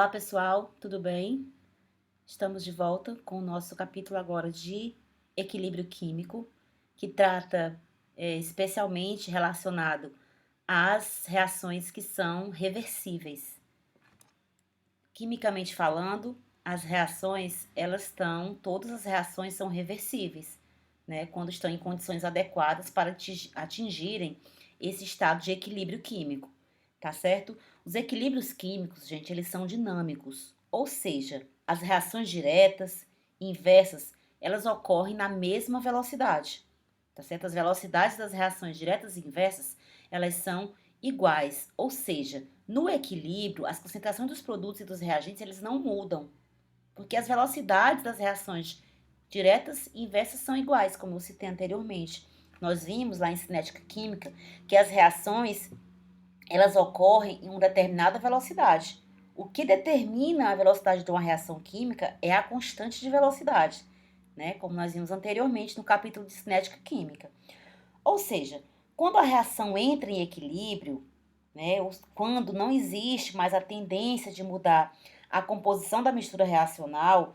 Olá pessoal, tudo bem? Estamos de volta com o nosso capítulo agora de equilíbrio químico, que trata especialmente relacionado às reações que são reversíveis. Quimicamente falando, as reações, todas as reações são reversíveis, né? Quando estão em condições adequadas para atingirem esse estado de equilíbrio químico, tá certo? Os equilíbrios químicos, gente, eles são dinâmicos, ou seja, as reações diretas e inversas, elas ocorrem na mesma velocidade, tá certo? As velocidades das reações diretas e inversas, elas são iguais, ou seja, no equilíbrio, as concentrações dos produtos e dos reagentes, eles não mudam, porque as velocidades das reações diretas e inversas são iguais, como eu citei anteriormente. Nós vimos lá em cinética química que as reações, elas ocorrem em uma determinada velocidade. O que determina a velocidade de uma reação química é a constante de velocidade, né? Como nós vimos anteriormente no capítulo de cinética química. Ou seja, quando a reação entra em equilíbrio, né, quando não existe mais a tendência de mudar a composição da mistura reacional,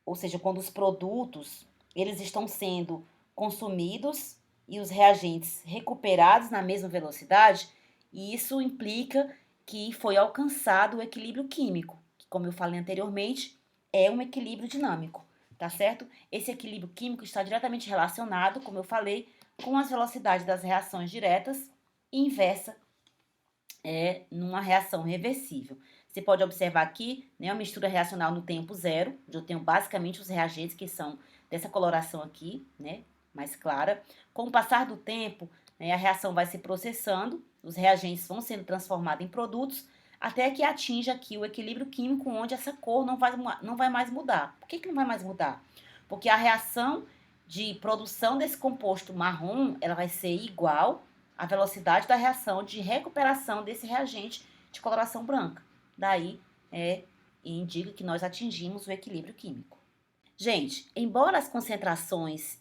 ou seja, quando os produtos eles estão sendo consumidos e os reagentes recuperados na mesma velocidade, isso implica que foi alcançado o equilíbrio químico, que, como eu falei anteriormente, é um equilíbrio dinâmico, tá certo? Esse equilíbrio químico está diretamente relacionado, como eu falei, com as velocidades das reações diretas e inversa numa reação reversível. Você pode observar aqui, né, a mistura reacional no tempo zero, onde eu tenho basicamente os reagentes que são dessa coloração aqui, né, mais clara. Com o passar do tempo, né, a reação vai se processando, os reagentes vão sendo transformados em produtos, até que atinja aqui o equilíbrio químico, onde essa cor não vai mais mudar. Por que não vai mais mudar? Porque a reação de produção desse composto marrom, ela vai ser igual à velocidade da reação de recuperação desse reagente de coloração branca. Daí, indica que nós atingimos o equilíbrio químico. Gente, embora as concentrações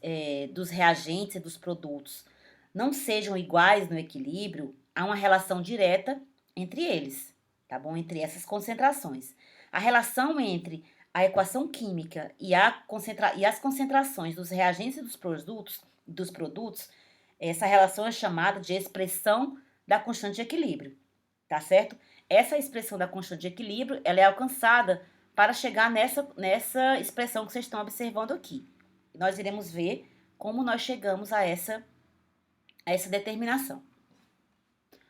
dos reagentes e dos produtos não sejam iguais no equilíbrio, há uma relação direta entre eles, tá bom? Entre essas concentrações. A relação entre a equação química e as concentrações dos reagentes e dos produtos, essa relação é chamada de expressão da constante de equilíbrio, tá certo? Essa expressão da constante de equilíbrio, ela é alcançada para chegar nessa expressão que vocês estão observando aqui. Nós iremos ver como nós chegamos a essa determinação.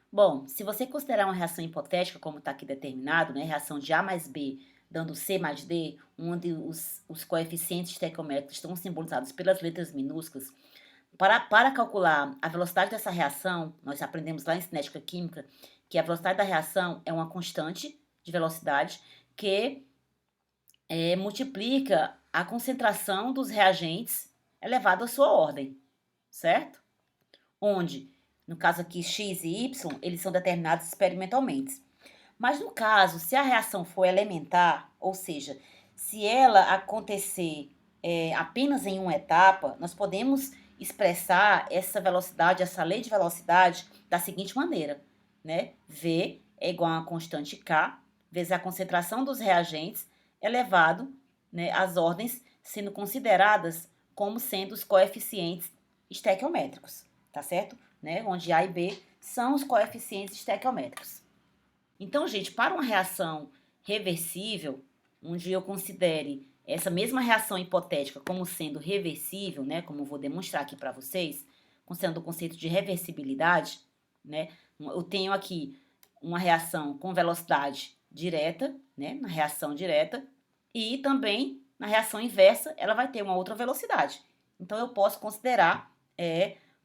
Bom, se você considerar uma reação hipotética, como está aqui determinado, né, reação de A mais B dando C mais D, onde os coeficientes estequiométricos estão simbolizados pelas letras minúsculas, para calcular a velocidade dessa reação, nós aprendemos lá em cinética química que a velocidade da reação é uma constante de velocidade que multiplica a concentração dos reagentes elevado à sua ordem, certo? Onde, no caso aqui, X e Y, eles são determinados experimentalmente. Mas no caso, se a reação for elementar, ou seja, se ela acontecer apenas em uma etapa, nós podemos expressar essa velocidade, essa lei de velocidade, da seguinte maneira, né? V é igual a uma constante K, vezes a concentração dos reagentes elevado, né, às ordens, sendo consideradas como sendo os coeficientes estequiométricos, tá certo? Né? Onde A e B são os coeficientes estequiométricos. Então, gente, para uma reação reversível, onde eu considere essa mesma reação hipotética como sendo reversível, né, como eu vou demonstrar aqui para vocês, considerando o conceito de reversibilidade, né, eu tenho aqui uma reação com velocidade direta, né, na reação direta, e também na reação inversa ela vai ter uma outra velocidade. Então, eu posso considerar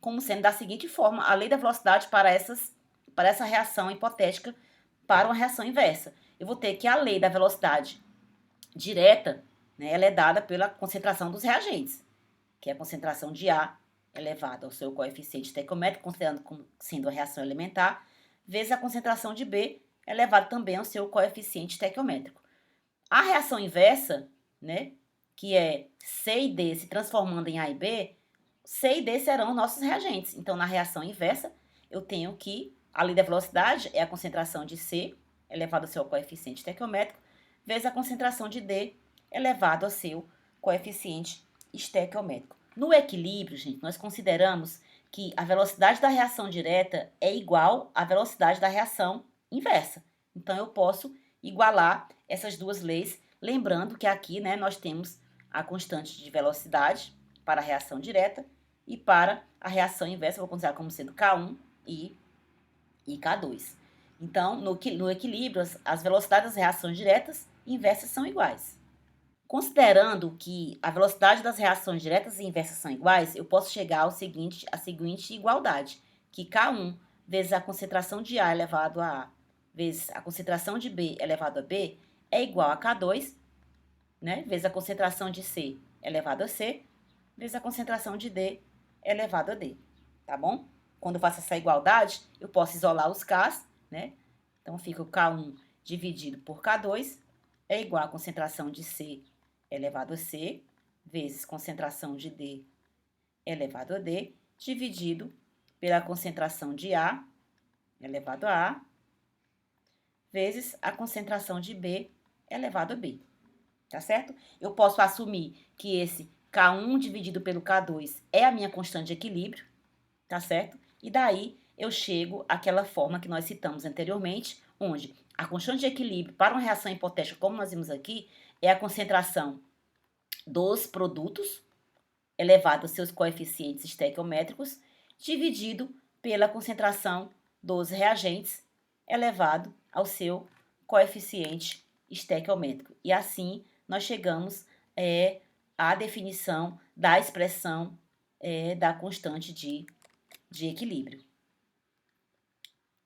como sendo da seguinte forma a lei da velocidade para essa reação hipotética para uma reação inversa. Eu vou ter que a lei da velocidade direta, né, ela é dada pela concentração dos reagentes, que é a concentração de A elevado ao seu coeficiente estequiométrico, considerando como sendo a reação elementar, vezes a concentração de B elevado também ao seu coeficiente estequiométrico. A reação inversa, né, que é C e D se transformando em A e B, C e D serão nossos reagentes. Então, na reação inversa, eu tenho que a lei da velocidade é a concentração de C elevado ao seu coeficiente estequiométrico, vezes a concentração de D elevado ao seu coeficiente estequiométrico. No equilíbrio, gente, nós consideramos que a velocidade da reação direta é igual à velocidade da reação inversa. Então, eu posso igualar essas duas leis, lembrando que aqui, né, nós temos a constante de velocidade para a reação direta e para a reação inversa, eu vou considerar como sendo K1 e K2. Então, no equilíbrio, as velocidades das reações diretas e inversas são iguais. Considerando que a velocidade das reações diretas e inversas são iguais, eu posso chegar à seguinte igualdade, que K1 vezes a concentração de A elevado a A vezes a concentração de B elevado a B é igual a K2, né, vezes a concentração de C elevado a C, vezes a concentração de D elevado a D, tá bom? Quando eu faço essa igualdade, eu posso isolar os K's, né? Então, fica o K1 dividido por K2 é igual a concentração de C elevado a C, vezes concentração de D elevado a D, dividido pela concentração de A elevado a A, vezes a concentração de B elevado a B, tá certo? Eu posso assumir que esse K1 dividido pelo K2 é a minha constante de equilíbrio, tá certo? E daí eu chego àquela forma que nós citamos anteriormente, onde a constante de equilíbrio para uma reação hipotética, como nós vimos aqui, é a concentração dos produtos elevado aos seus coeficientes estequiométricos, dividido pela concentração dos reagentes elevado ao seu coeficiente estequiométrico. E assim nós chegamos à definição da expressão da constante de equilíbrio,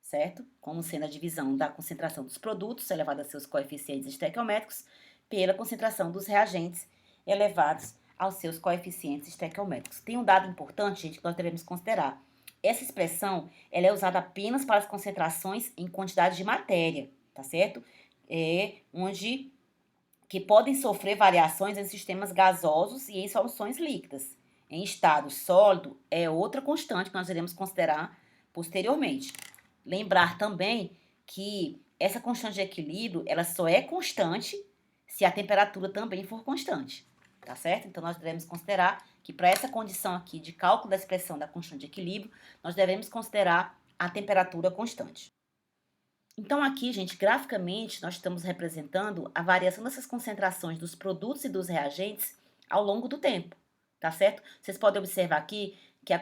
certo? Como sendo a divisão da concentração dos produtos elevada a seus coeficientes estequiométricos pela concentração dos reagentes elevados aos seus coeficientes estequiométricos. Tem um dado importante, gente, que nós devemos considerar. Essa expressão, ela é usada apenas para as concentrações em quantidade de matéria, tá certo? Onde que podem sofrer variações em sistemas gasosos e em soluções líquidas. Em estado sólido, é outra constante que nós iremos considerar posteriormente. Lembrar também que essa constante de equilíbrio, ela só é constante se a temperatura também for constante, tá certo? Então, nós devemos considerar que para essa condição aqui de cálculo da expressão da constante de equilíbrio, nós devemos considerar a temperatura constante. Então, aqui, gente, graficamente, nós estamos representando a variação dessas concentrações dos produtos e dos reagentes ao longo do tempo, tá certo? Vocês podem observar aqui que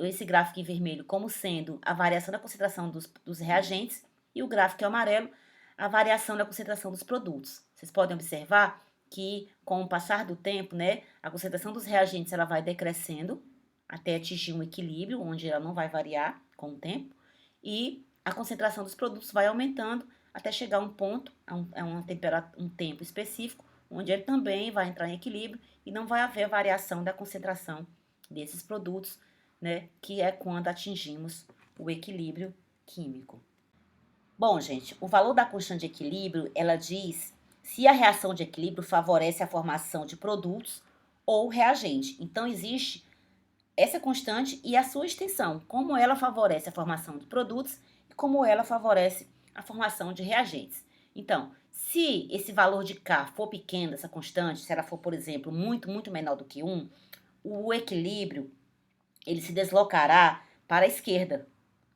esse gráfico em vermelho como sendo a variação da concentração dos reagentes e o gráfico em amarelo, a variação da concentração dos produtos. Vocês podem observar que, com o passar do tempo, né, a concentração dos reagentes ela vai decrescendo até atingir um equilíbrio, onde ela não vai variar com o tempo, e a concentração dos produtos vai aumentando até chegar a um ponto, um tempo específico, onde ele também vai entrar em equilíbrio e não vai haver variação da concentração desses produtos, né, que é quando atingimos o equilíbrio químico. Bom, gente, o valor da constante de equilíbrio, ela diz se a reação de equilíbrio favorece a formação de produtos ou reagente. Então, existe essa constante e a sua extensão, como ela favorece a formação de produtos e como ela favorece a formação de reagentes. Então, se esse valor de K for pequeno, essa constante, se ela for, por exemplo, muito menor do que 1, o equilíbrio ele se deslocará para a esquerda,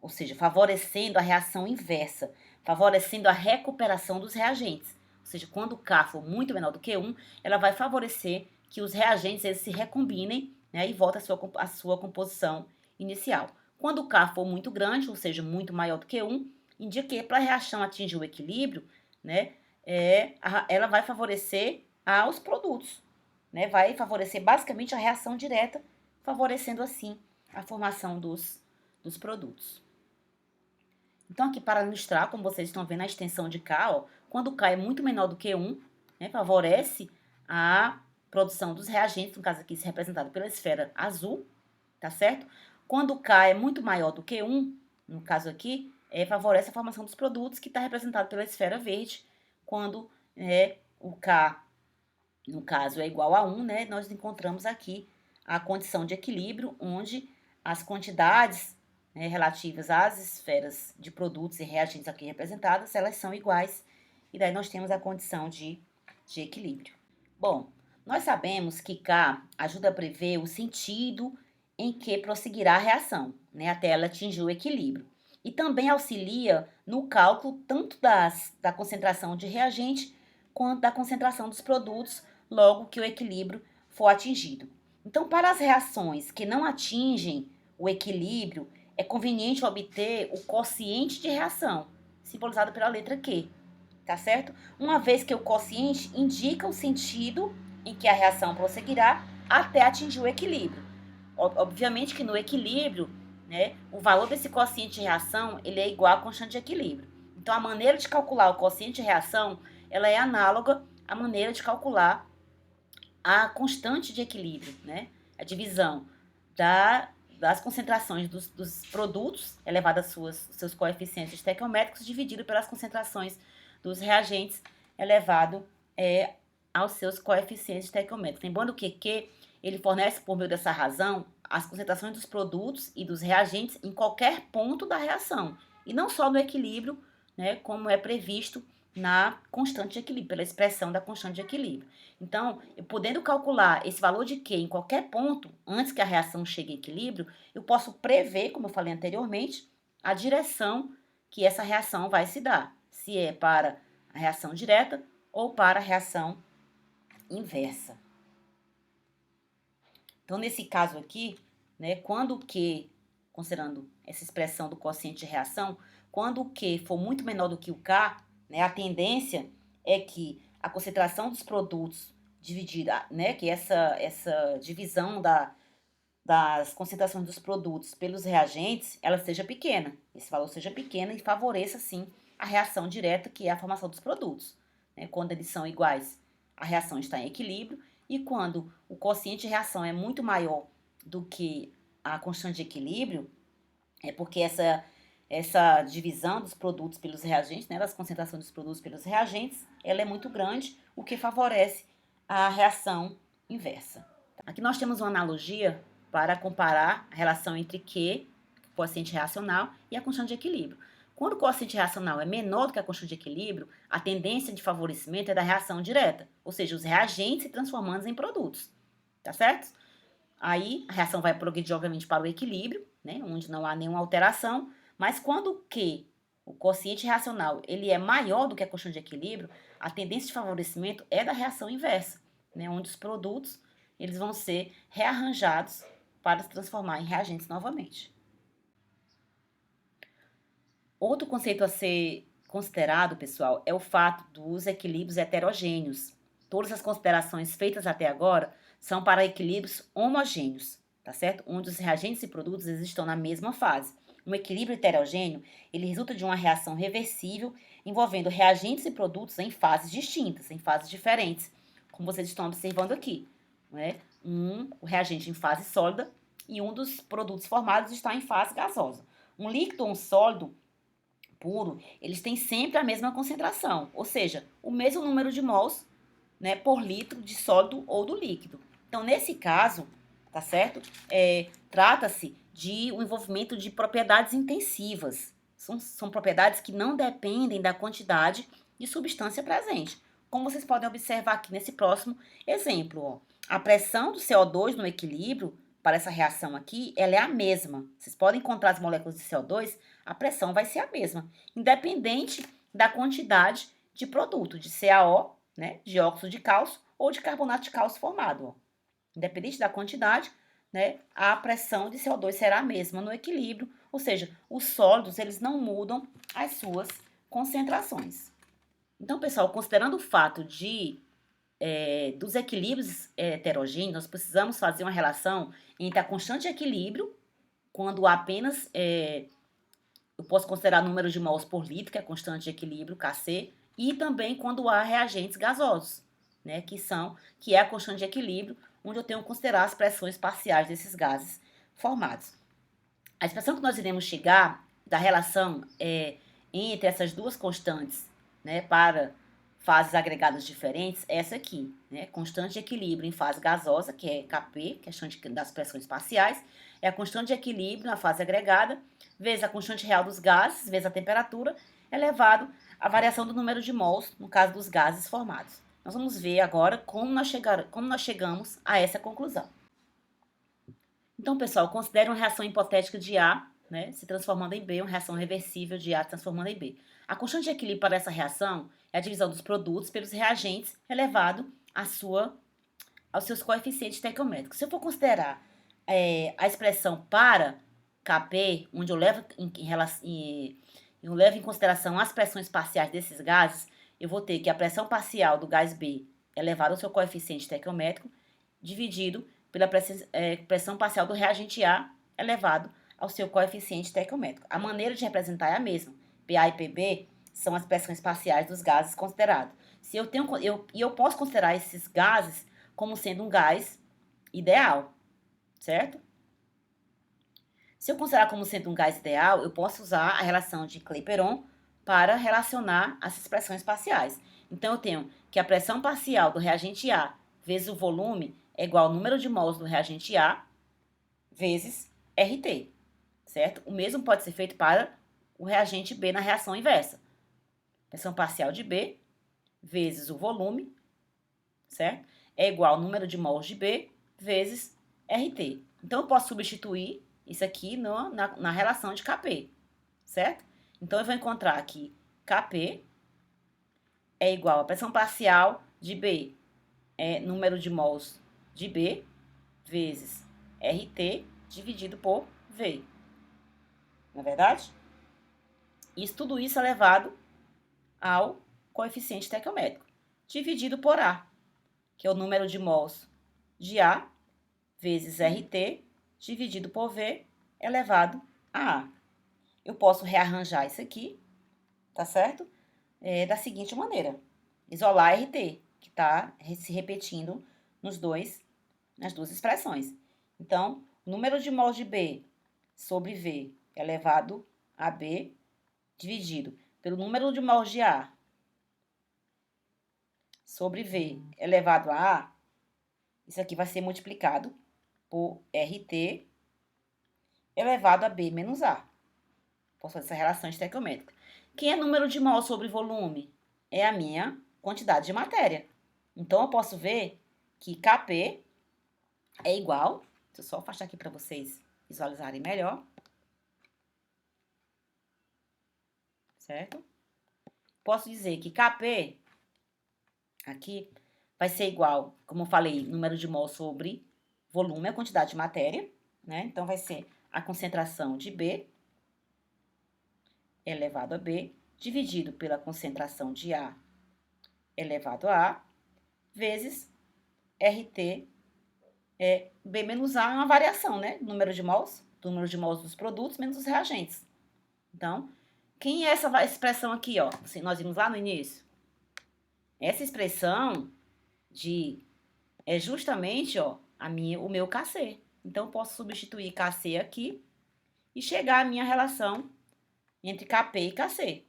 ou seja, favorecendo a reação inversa, favorecendo a recuperação dos reagentes. Ou seja, quando o K for muito menor do que 1, ela vai favorecer que os reagentes eles se recombinem, né, e voltem à sua composição inicial. Quando o K for muito grande, ou seja, muito maior do que 1, indica que para a reação atingir o equilíbrio, né, ela vai favorecer aos produtos, né, vai favorecer basicamente a reação direta, favorecendo assim a formação dos produtos. Então, aqui para ilustrar, como vocês estão vendo a extensão de K, ó, quando K é muito menor do que 1, né, favorece a produção dos reagentes, no caso aqui se representado pela esfera azul, tá certo? Quando K é muito maior do que 1, no caso aqui, favorece a formação dos produtos, que está representado pela esfera verde. Quando o K, no caso, é igual a 1, né, nós encontramos aqui a condição de equilíbrio, onde as quantidades relativas às esferas de produtos e reagentes aqui representadas, elas são iguais e daí nós temos a condição de equilíbrio. Bom, nós sabemos que K ajuda a prever o sentido em que prosseguirá a reação, né, até ela atingir o equilíbrio. E também auxilia no cálculo tanto da concentração de reagente quanto da concentração dos produtos, logo que o equilíbrio for atingido. Então, para as reações que não atingem o equilíbrio, é conveniente obter o quociente de reação, simbolizado pela letra Q, tá certo? Uma vez que o quociente indica o sentido em que a reação prosseguirá até atingir o equilíbrio. Obviamente que no equilíbrio, né, o valor desse quociente de reação ele é igual à constante de equilíbrio. Então, a maneira de calcular o quociente de reação ela é análoga à maneira de calcular a constante de equilíbrio, né? A divisão das concentrações dos produtos, elevado a seus coeficientes estequiométricos, dividido pelas concentrações dos reagentes, elevado aos seus coeficientes estequiométricos. Lembrando que ele fornece, por meio dessa razão, as concentrações dos produtos e dos reagentes em qualquer ponto da reação, e não só no equilíbrio, né, como é previsto na constante de equilíbrio, pela expressão da constante de equilíbrio. Então, eu podendo calcular esse valor de Q em qualquer ponto, antes que a reação chegue a equilíbrio, eu posso prever, como eu falei anteriormente, a direção que essa reação vai se dar. Se é para a reação direta ou para a reação inversa. Então, nesse caso aqui, né, quando o Q, considerando essa expressão do quociente de reação, quando o Q for muito menor do que o K, né, a tendência é que a concentração dos produtos dividida, né, que essa divisão das concentrações dos produtos pelos reagentes, ela seja pequena, esse valor seja pequeno e favoreça, sim, a reação direta, que é a formação dos produtos. Né? Quando eles são iguais, a reação está em equilíbrio, e quando o quociente de reação é muito maior do que a constante de equilíbrio, é porque essa divisão dos produtos pelos reagentes, né, das concentrações dos produtos pelos reagentes, ela é muito grande, o que favorece a reação inversa. Aqui nós temos uma analogia para comparar a relação entre Q, quociente reacional, e a constante de equilíbrio. Quando o quociente reacional é menor do que a constante de equilíbrio, a tendência de favorecimento é da reação direta, ou seja, os reagentes se transformando em produtos, tá certo? Aí a reação vai progredir, obviamente, para o equilíbrio, né, onde não há nenhuma alteração, mas quando o Q, o quociente reacional, ele é maior do que a constante de equilíbrio, a tendência de favorecimento é da reação inversa, né, onde os produtos eles vão ser rearranjados para se transformar em reagentes novamente. Outro conceito a ser considerado, pessoal, é o fato dos equilíbrios heterogêneos. Todas as considerações feitas até agora são para equilíbrios homogêneos, tá certo? Onde os reagentes e produtos estão na mesma fase. Um equilíbrio heterogêneo, ele resulta de uma reação reversível envolvendo reagentes e produtos em fases distintas, em fases diferentes, como vocês estão observando aqui, né? O reagente em fase sólida e um dos produtos formados está em fase gasosa. Um líquido ou um sólido puro, eles têm sempre a mesma concentração, ou seja, o mesmo número de mols, né, por litro de sólido ou do líquido. Então, nesse caso, tá certo? Trata-se de um envolvimento de propriedades intensivas. São propriedades que não dependem da quantidade de substância presente. Como vocês podem observar aqui nesse próximo exemplo, ó, a pressão do CO2 no equilíbrio para essa reação aqui, ela é a mesma. Vocês podem encontrar as moléculas de CO2, a pressão vai ser a mesma, independente da quantidade de produto, de CaO, né, de óxido de cálcio ou de carbonato de cálcio formado. Ó. Independente da quantidade, né, a pressão de CO2 será a mesma no equilíbrio, ou seja, os sólidos eles não mudam as suas concentrações. Então, pessoal, considerando o fato dos equilíbrios heterogêneos, nós precisamos fazer uma relação entre a constante de equilíbrio, quando apenas eu posso considerar número de mols por litro, que é a constante de equilíbrio, Kc, e também quando há reagentes gasosos, né, que é a constante de equilíbrio, onde eu tenho que considerar as pressões parciais desses gases formados. A expressão que nós iremos chegar da relação entre essas duas constantes, né, para fases agregadas diferentes, é essa aqui, né, constante de equilíbrio em fase gasosa, que é Kp, questão das pressões parciais, é a constante de equilíbrio na fase agregada, vezes a constante real dos gases, vezes a temperatura, elevado a variação do número de mols, no caso dos gases formados. Nós vamos ver agora como nós chegamos a essa conclusão. Então, pessoal, considere uma reação hipotética de A, né, se transformando em B, uma reação reversível de A se transformando em B. A constante de equilíbrio para essa reação é a divisão dos produtos pelos reagentes elevado aos seus coeficientes estequiométricos. Se eu for considerar a expressão para Kp, onde eu levo em consideração as pressões parciais desses gases, eu vou ter que a pressão parcial do gás B elevado ao seu coeficiente estequiométrico, dividido pela pressão parcial do reagente A elevado ao seu coeficiente estequiométrico. A maneira de representar é a mesma. PA e PB são as pressões parciais dos gases considerados. Eu posso considerar esses gases como sendo um gás ideal, certo? Se eu considerar como sendo um gás ideal, eu posso usar a relação de Clapeyron para relacionar as expressões parciais. Então, eu tenho que a pressão parcial do reagente A vezes o volume é igual ao número de mols do reagente A vezes RT, certo? O mesmo pode ser feito para o reagente B na reação inversa. Pressão parcial de B vezes o volume, certo? É igual ao número de mols de B vezes RT. Então, eu posso substituir isso aqui na relação de Kp, certo? Então, eu vou encontrar aqui Kp é igual a pressão parcial de B, número de mols de B, vezes RT, dividido por V. Não é verdade? Tudo isso é elevado ao coeficiente estequiométrico, dividido por A, que é o número de mols de A, vezes RT, dividido por V, elevado a A. Eu posso rearranjar isso aqui, tá certo? Da seguinte maneira. Isolar RT, que está se repetindo nas duas expressões. Então, o número de mols de B sobre V elevado a B, dividido pelo número de mols de A sobre V elevado a A, isso aqui vai ser multiplicado por RT elevado a B menos A. Posso fazer essa relação estequiométrica. Quem é número de mol sobre volume? É a minha quantidade de matéria. Então, eu posso ver que Kp é igual, deixa eu só afastar aqui para vocês visualizarem melhor. Certo? Posso dizer que Kp aqui vai ser igual, como eu falei, número de mol sobre volume, a quantidade de matéria, né? Então, vai ser a concentração de B elevado a B, dividido pela concentração de A elevado a A, vezes RT, B menos A é uma variação, né? Número de mols dos produtos menos os reagentes. Então, quem é essa expressão aqui, ó? Assim, nós vimos lá no início. Essa expressão é justamente, ó, o meu Kc. Então, eu posso substituir Kc aqui e chegar à minha relação entre Kp e Kc,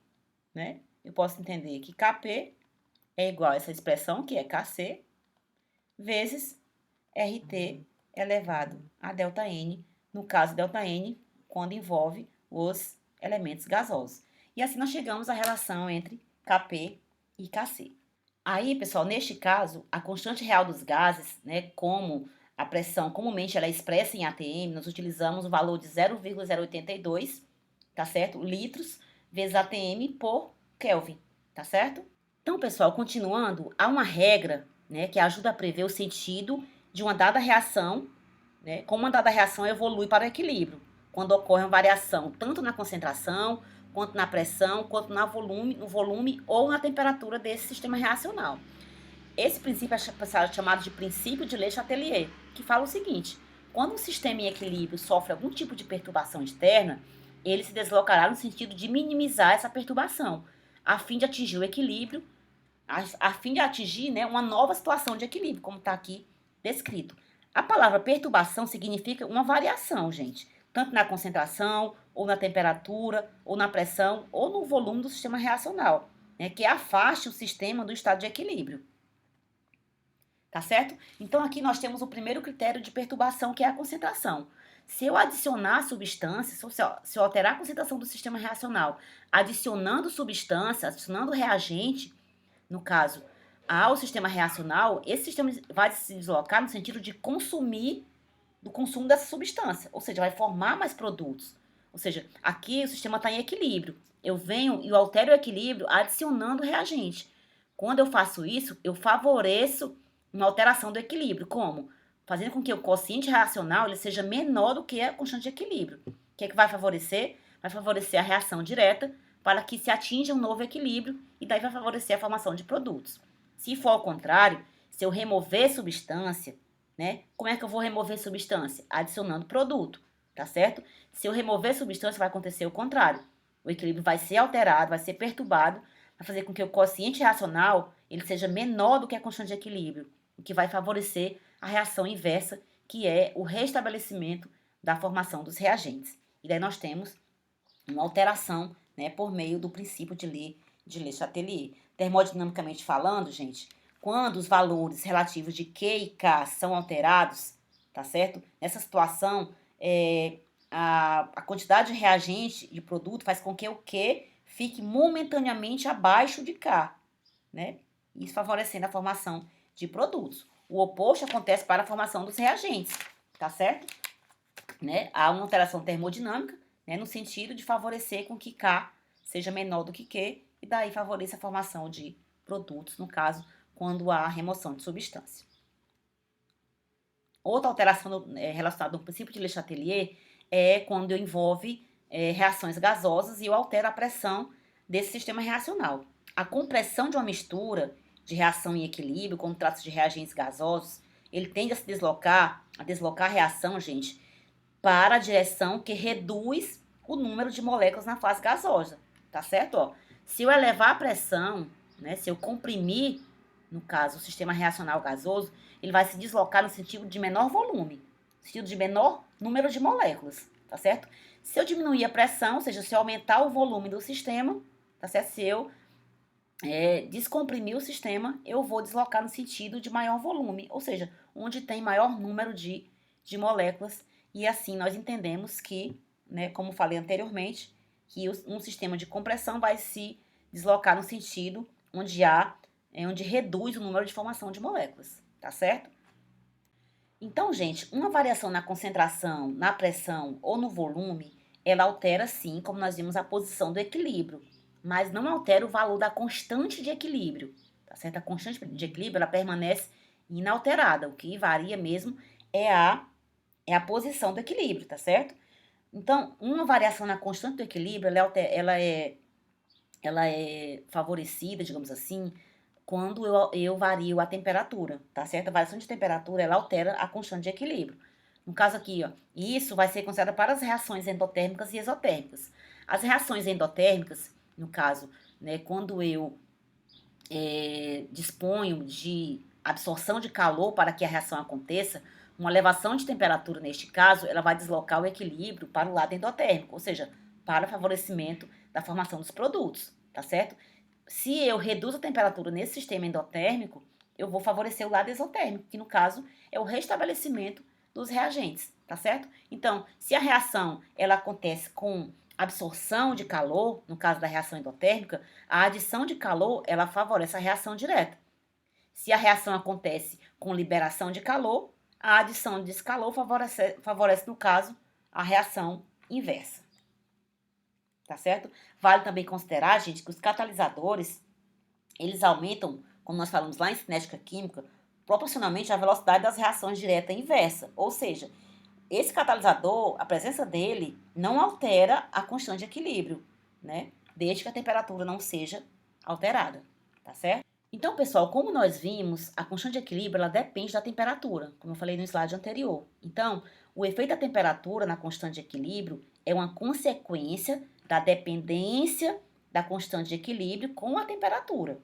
né? Eu posso entender que Kp é igual a essa expressão, que é Kc, vezes RT elevado a ΔN, no caso ΔN, quando envolve os elementos gasosos. E assim nós chegamos à relação entre Kp e Kc. Aí, pessoal, neste caso, a constante real dos gases, né, como a pressão comumente ela é expressa em ATM, nós utilizamos o valor de 0,082, tá certo? Litros vezes ATM por Kelvin, tá certo? Então, pessoal, continuando, há uma regra, né, que ajuda a prever o sentido de uma dada reação, né, como uma dada reação evolui para o equilíbrio, quando ocorre uma variação tanto na concentração, quanto na pressão, quanto no volume ou na temperatura desse sistema reacional. Esse princípio é chamado de princípio de Le Chatelier, que fala o seguinte: quando um sistema em equilíbrio sofre algum tipo de perturbação externa, ele se deslocará no sentido de minimizar essa perturbação, a fim de atingir o equilíbrio, a fim de atingir, né, uma nova situação de equilíbrio, como está aqui descrito. A palavra perturbação significa uma variação, gente, tanto na concentração, ou na temperatura, ou na pressão, ou no volume do sistema reacional, né, que afaste o sistema do estado de equilíbrio. Tá certo? Então, aqui nós temos o primeiro critério de perturbação, que é a concentração. Se eu adicionar substância, se eu alterar a concentração do sistema reacional, adicionando substância, adicionando reagente, no caso, ao sistema reacional, esse sistema vai se deslocar no sentido de consumir, do consumo dessa substância, ou seja, vai formar mais produtos. Ou seja, aqui o sistema está em equilíbrio. Eu venho e eu altero o equilíbrio adicionando reagente. Quando eu faço isso, eu favoreço uma alteração do equilíbrio. Como? Fazendo com que o quociente reacional ele seja menor do que a constante de equilíbrio. O que é que vai favorecer? Vai favorecer a reação direta para que se atinja um novo equilíbrio e daí vai favorecer a formação de produtos. Se for ao contrário, se eu remover substância, né? Como é que eu vou remover substância? Adicionando produto, tá certo? Se eu remover substância, vai acontecer o contrário. O equilíbrio vai ser alterado, vai ser perturbado, vai fazer com que o quociente reacional ele seja menor do que a constante de equilíbrio, o que vai favorecer a reação inversa, que é o restabelecimento da formação dos reagentes. E daí nós temos uma alteração, né, por meio do princípio de Le Chatelier. Termodinamicamente falando, gente, quando os valores relativos de Q e K são alterados, tá certo? Nessa situação, a quantidade de reagente de produto faz com que o Q fique momentaneamente abaixo de K, né? Isso favorecendo a formação de produtos. O oposto acontece para a formação dos reagentes, tá certo? Né? Há uma alteração termodinâmica, né, no sentido de favorecer com que K seja menor do que Q e daí favoreça a formação de produtos, no caso, quando há remoção de substância. Outra alteração relacionada ao princípio de Le Chatelier é quando envolve reações gasosas e eu altero a pressão desse sistema reacional. A compressão de uma mistura de reação em equilíbrio, quando trata-se de reagentes gasosos, ele tende a se deslocar, a reação, gente, para a direção que reduz o número de moléculas na fase gasosa, tá certo? Ó, se eu elevar a pressão, né, se eu comprimir, no caso, o sistema reacional gasoso, ele vai se deslocar no sentido de menor volume, no sentido de menor número de moléculas, tá certo? Se eu diminuir a pressão, ou seja, se eu aumentar o volume do sistema, tá certo? Se eu descomprimir o sistema, eu vou deslocar no sentido de maior volume, ou seja, onde tem maior número de moléculas. E assim nós entendemos que, né, como falei anteriormente, que um sistema de compressão vai se deslocar no sentido onde reduz o número de formação de moléculas, tá certo? Então, gente, uma variação na concentração, na pressão ou no volume, ela altera sim, como nós vimos, a posição do equilíbrio, mas não altera o valor da constante de equilíbrio, tá certo? A constante de equilíbrio, ela permanece inalterada, o que varia mesmo é a posição do equilíbrio, tá certo? Então, uma variação na constante do equilíbrio, ela é favorecida, digamos assim, quando eu vario a temperatura, tá certo? A variação de temperatura, ela altera a constante de equilíbrio. No caso aqui, ó, isso vai ser considerado para as reações endotérmicas e exotérmicas. As reações endotérmicas, no caso, né, quando eu disponho de absorção de calor para que a reação aconteça, uma elevação de temperatura, neste caso, ela vai deslocar o equilíbrio para o lado endotérmico, ou seja, para o favorecimento da formação dos produtos, tá certo? Se eu reduzo a temperatura nesse sistema endotérmico, eu vou favorecer o lado exotérmico, que no caso é o restabelecimento dos reagentes, tá certo? Então, se a reação ela acontece com absorção de calor, no caso da reação endotérmica, a adição de calor ela favorece a reação direta. Se a reação acontece com liberação de calor, a adição desse calor favorece, no caso, a reação inversa. Tá certo? Vale também considerar, gente, que os catalisadores, eles aumentam, como nós falamos lá em cinética química, proporcionalmente à velocidade das reações direta e inversa. Ou seja, esse catalisador, a presença dele, não altera a constante de equilíbrio, né? Desde que a temperatura não seja alterada, tá certo? Então, pessoal, como nós vimos, a constante de equilíbrio ela depende da temperatura, como eu falei no slide anterior. Então, o efeito da temperatura na constante de equilíbrio é uma consequência da dependência da constante de equilíbrio com a temperatura,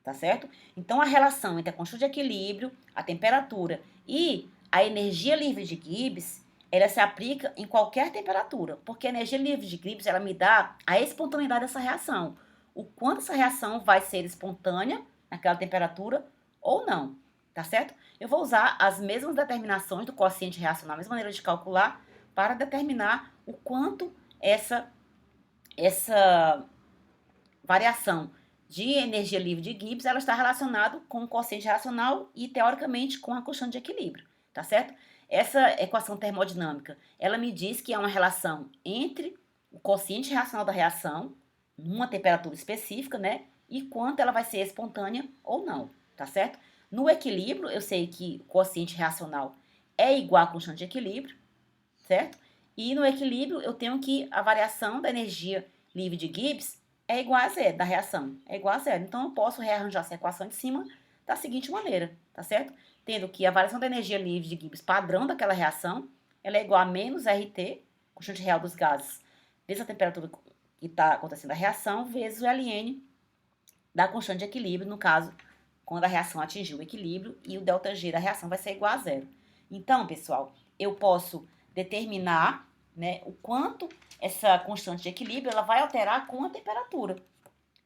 tá certo? Então, a relação entre a constante de equilíbrio, a temperatura e a energia livre de Gibbs, ela se aplica em qualquer temperatura, porque a energia livre de Gibbs, ela me dá a espontaneidade dessa reação. O quanto essa reação vai ser espontânea naquela temperatura ou não, tá certo? Eu vou usar as mesmas determinações do quociente reacional, a mesma maneira de calcular, para determinar o quanto essa variação de energia livre de Gibbs, ela está relacionada com o quociente reacional e, teoricamente, com a constante de equilíbrio, tá certo? Essa equação termodinâmica, ela me diz que há uma relação entre o quociente reacional da reação, numa temperatura específica, né? E quanto ela vai ser espontânea ou não, tá certo? No equilíbrio, eu sei que o quociente reacional é igual à constante de equilíbrio, certo? E no equilíbrio, eu tenho que a variação da energia livre de Gibbs é igual a zero, da reação, é igual a zero. Então, eu posso rearranjar essa equação de cima da seguinte maneira, tá certo? Tendo que a variação da energia livre de Gibbs padrão daquela reação, ela é igual a menos RT, constante real dos gases, vezes a temperatura que está acontecendo a reação, vezes o Ln da constante de equilíbrio, no caso, quando a reação atingiu o equilíbrio, e o ΔG da reação vai ser igual a zero. Então, pessoal, eu posso determinar, né, o quanto essa constante de equilíbrio ela vai alterar com a temperatura.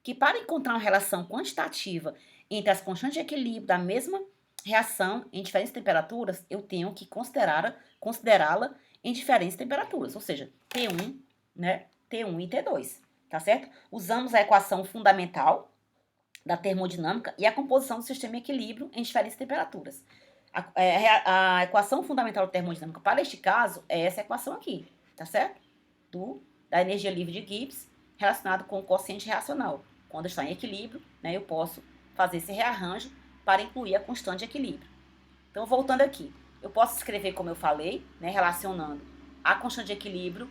Que para encontrar uma relação quantitativa entre as constantes de equilíbrio da mesma reação em diferentes temperaturas, eu tenho que considerá-la em diferentes temperaturas, ou seja, T1, né, T1 e T2, tá certo? Usamos a equação fundamental da termodinâmica e a composição do sistema em equilíbrio em diferentes temperaturas. A equação fundamental da termodinâmica para este caso é essa equação aqui, tá certo? Da energia livre de Gibbs relacionado com o quociente reacional. Quando está em equilíbrio, né, eu posso fazer esse rearranjo para incluir a constante de equilíbrio. Então, voltando aqui, eu posso escrever como eu falei, né, relacionando a constante de equilíbrio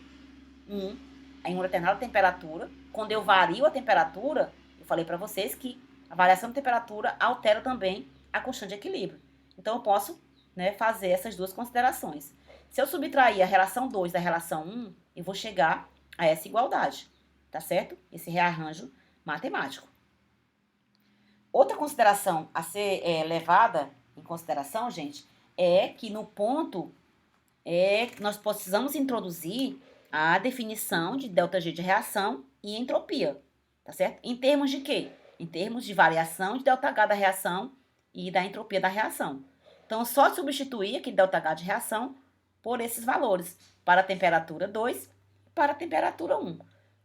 em uma determinada temperatura. Quando eu vario a temperatura, eu falei para vocês que a variação de temperatura altera também a constante de equilíbrio. Então, eu posso, né, fazer essas duas considerações. Se eu subtrair a relação 2 da relação 1, eu vou chegar a essa igualdade, tá certo? Esse rearranjo matemático. Outra consideração a ser levada em consideração, gente, é que no ponto nós precisamos introduzir a definição de ΔG de reação e entropia, tá certo? Em termos de quê? Em termos de variação de ΔH da reação e da entropia da reação. Então, só substituir aqui ΔH de reação por esses valores para a temperatura 2 e para a temperatura 1.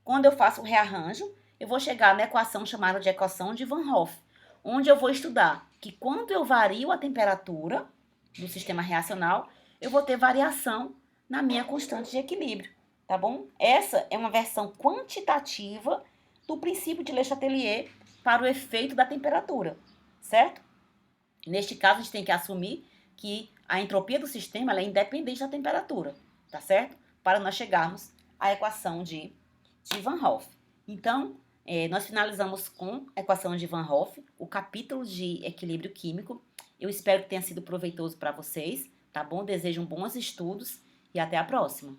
Quando eu faço o rearranjo, eu vou chegar na equação chamada de equação de Van Hoff, onde eu vou estudar que quando eu vario a temperatura do sistema reacional, eu vou ter variação na minha constante de equilíbrio, tá bom? Essa é uma versão quantitativa do princípio de Le Chatelier para o efeito da temperatura, certo? Neste caso, a gente tem que assumir que a entropia do sistema ela é independente da temperatura, tá certo? Para nós chegarmos à equação de Van Hoff. Então, nós finalizamos com a equação de Van Hoff, o capítulo de equilíbrio químico. Eu espero que tenha sido proveitoso para vocês, tá bom? Desejo bons estudos e até a próxima.